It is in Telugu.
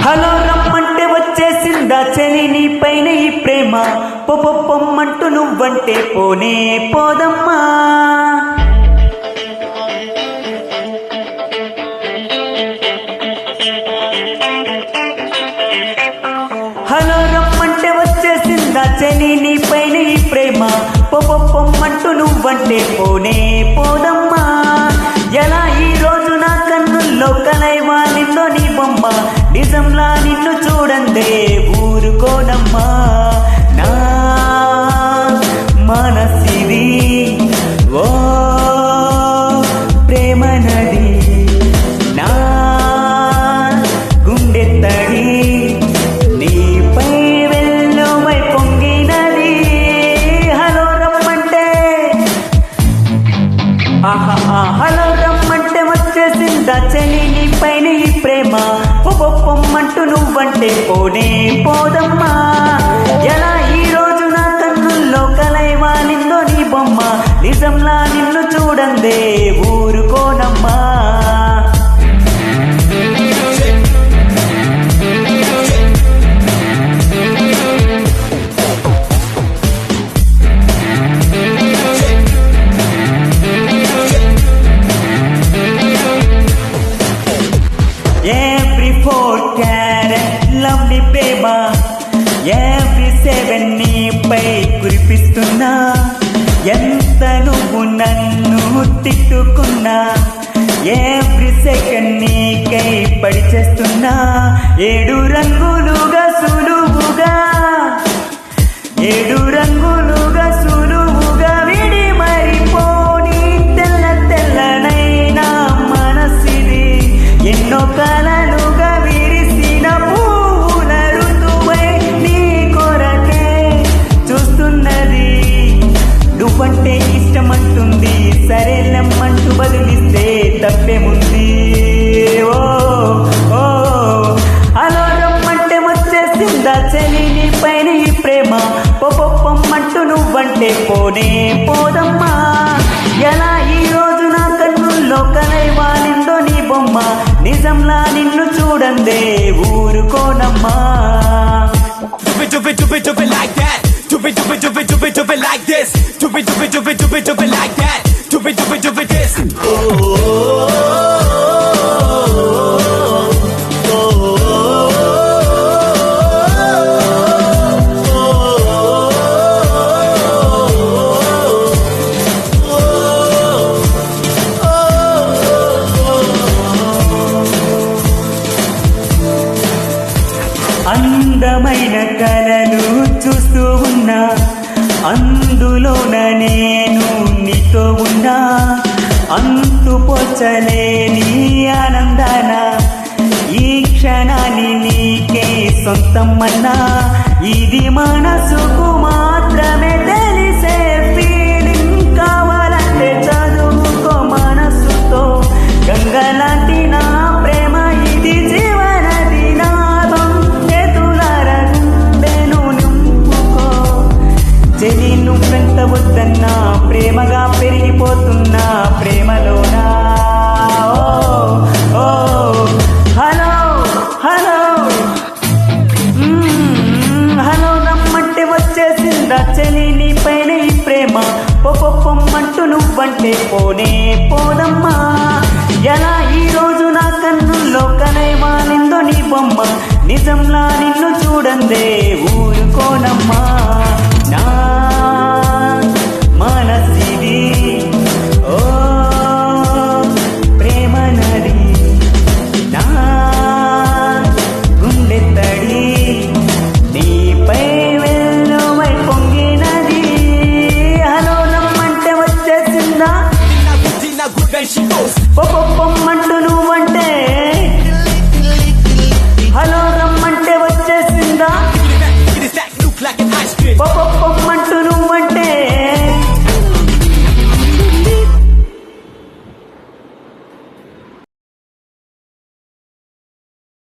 హలో రమ్మంటే వచ్చేసిందా చలి నీ పైన ఈ ప్రేమ పొమ్మంటూ నువ్వంటే పోనే పోదమ్మా. హలో రమ్మంటే వచ్చేసిందా చలి నీ పైన ఈ ప్రేమ పొమ్మంటూ నువ్వంటే పోనే పోదమ్మా. ఎలా ఈ రోజు నా కన్నుల్లో కలైవా నిన్నో నీ బొమ్మ నిజంలా నిన్ను చూడందే ఊరుకోనమ్మా. నా మనసిది ఓ ప్రేమ నది నా గుండె తడి నీపై వెల్లువై పొంగినది. హలో రమ్మంటే హలో రమ్మంటే వచ్చేసిందా చలి నీ పైన ఈ ప్రేమ పొమ్మంటూ నువ్వంటే పోనే పోదమ్మా. ఎలా ఈ రోజు నా కన్నుల్లో కలైవా నిన్నో నీ బొమ్మ నిజంలా నిన్ను చూడందే ఊరుకోనమ్మా. Every 4 carat lovely ప్రేమ every 7 నీపై కురిపిస్తున్నా. ఎంత నువ్వు నన్ను తిట్టుకున్నా every second నీకై పడి చేస్తున్నా. 7 రంగులుగా సులువుగా 7 రంగులుగా సులువుగా విడి మరిపోని తెల్ల తెల్లనైనా మనసిది ఎన్నో కలలుగా విరిసిన పువ్వుల ఋతువై నీ కొరకే చూస్తున్నది. నువ్వంటే ఇష్టమంటుంది సరేలమ్మంటూ బదిలిస్తే తప్పేముంది. ఓ ఓ హలో రమ్మంటే వచ్చేసిందా చలి నీ పైన ఈ ప్రేమ పొమ్మంటూ నువ్వంటే పోనే పోదమ్మా. ఎలా ఈ రోజు నా కన్నుల్లో కలైవా నిందో నీ బొమ్మ నిజంలా నిన్ను చూడందే ఊరుకోనమ్మా. Do it like that. Do it like this. Do it like that. Do it this. అందమైన కలలు చూస్తూ ఉన్నా అందులోన నేను నీతో ఉన్నా. అంతు పోచలేని ఆనందాన ఈ క్షణాన్ని నీకే సొంతమన్నా. ఇది మనసుకు మాత్రమే తెలిసే ఫీలింగ్. కావాలంటే చదువుకో మనసుతో గంగలాంటి నా ప్రేమ ఇది జీవనది నాదం చేతులార గుండెను నింపుకో. చెలి నువ్వెంత వద్దన్నా ప్రేమగా పెరిగిపోతున్నా ప్రేమలోనా. ఓ హలో హలో హలో రమ్మంటే వచ్చేసిందా చలి నీ పైన ఈ ప్రేమ పొమ్మంటూ నువ్వంటే పోనే పోదమ్మా. ఎలా ఈ రోజు నా కన్నుల్లో కలైవా నిందో నీ బొమ్మ నిజంలా నిన్ను చూడందే ఊరుకోనమ్మా.